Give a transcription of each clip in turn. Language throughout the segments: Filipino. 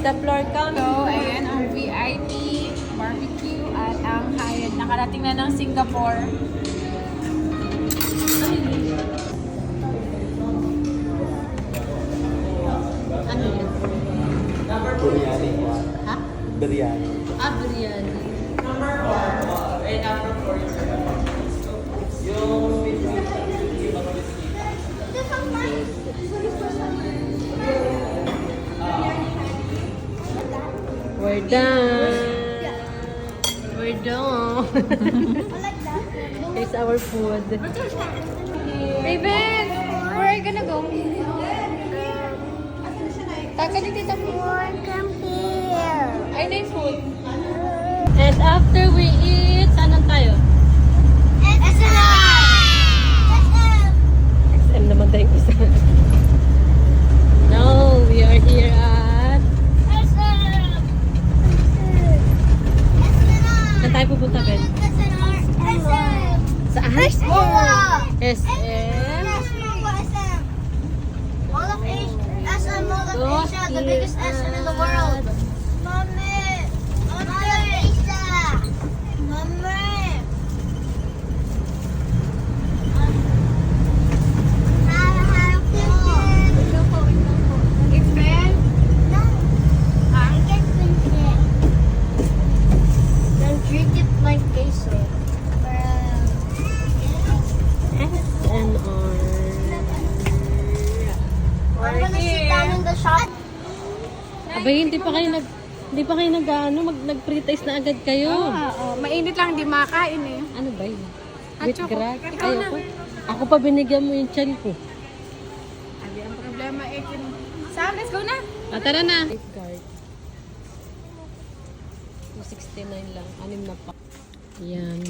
the floor coming. So, ayan ang VIP barbecue at ang Hyatt. Nakarating na ng Singapore. Ano yun? Biryani. Ha? Biryani. Ah, biryani. We're done. We're done. Here's our food. Raven, where are you gonna go? Taka ni Tita Mo. Come here. Ay, na yung food. And after we eat, saan tayo? SM naman tayong isa. Now, we are here at... Saan tayo pupunta, Ben? Saan? SM. The biggest SM in the world. Mommy! It's Ben. Don't drink it like queso. SNR. I'm gonna sit down in the shop. Abay, hindi pa kayo nag-pre-taste na agad kayo. Mainit lang, di makain eh. Ano ba yun? At With choco. grass? Ikaw na. Ako pa binigyan mo yung chan ko. Abi, ang problema eh. Sam, let's go na. Tara na. Safeguard. 269 lang. 6 na pa. Yan.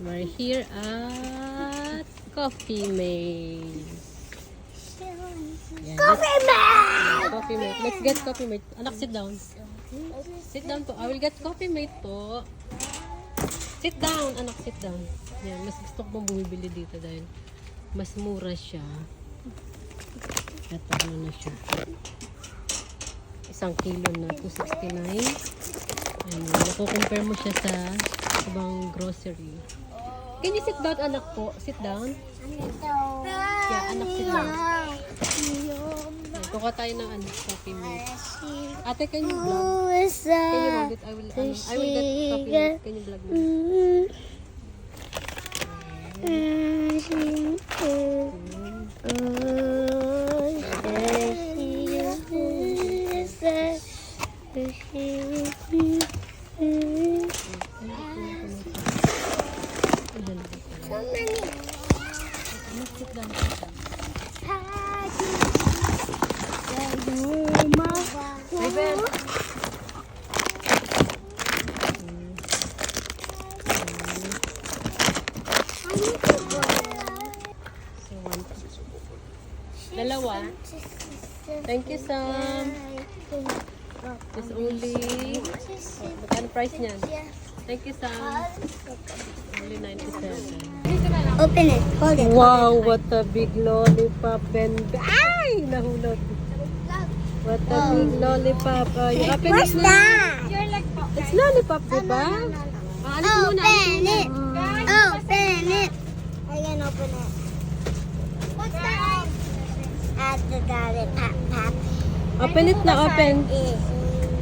We're here at Coffee Mate. Yan. Coffee man! Coffee Mate. Let's get Coffee Mate. Anak, sit down. Sit down po. I will get Coffee Mate po. Sit down, anak, sit down. Yan, mas gusto ko pang bumibili dito dahil mas mura siya. Ito ano na siya. 1 kilo na 269. Ayan, nakukompare mo siya sa ibang grocery. Can you sit down, anak po? Sit down. Yeah, anak, sit down. Ayan, kuha tayo ng coffee mate. Ate, can you vlog? Can you hold it? I will get coffee mate. Can you vlog me? Sit down. Raven. So, 1. Dalawa. Thank you, Sam. It's only... Magkano price niyan? Thank you, Sam. Only 97. Open it. Hold it. Wow, what a big lollipop and... Ay! Nahulot. What a big lollipop. You open What's it na. that? It's lollipop, diba? Alis muna, Open alis it. muna. Open it. I can open it. What's that? At the lollipop. Pop. Open it na, open.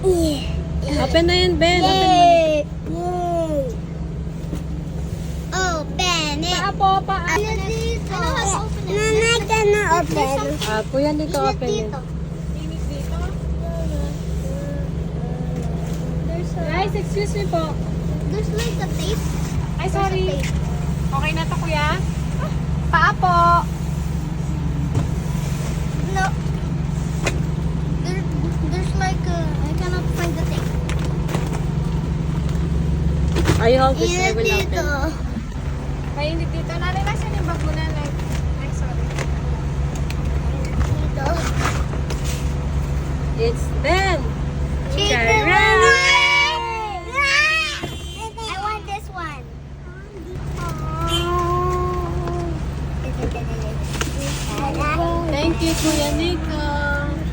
Yeah. Open na yan, Ben. Open mo. Yay! Yay! Open it. Apo, pa. Mama, can I open? Kuya, hindi ka open yun. Init dito. Guys, excuse me po. There's like a tape. Ay, sorry. Okay na to, kuya? Paa po. No. There's like a, I cannot find the tape. Are you hold this? I will Dito. open. Mainit dito. Nanay, nasa yung bag mo na? Ay, sorry. Dito. It's Ben. Chicken. Tara! I want this one. Thank you, Kuya Nico.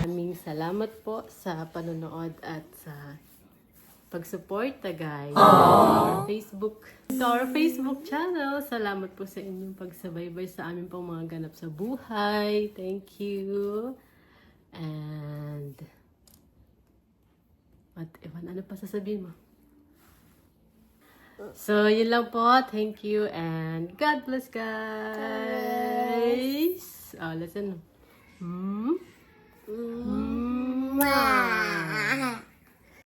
Maraming Salamat po sa panonood at sa pagsuporta guys sa our Facebook channel. Salamat po sa inyong pagsabaybay sa amin pong mga ganap sa buhay. Thank you. And ano pa sasabihin mo? So, yun lang po. Thank you and God bless guys. Oh, listen.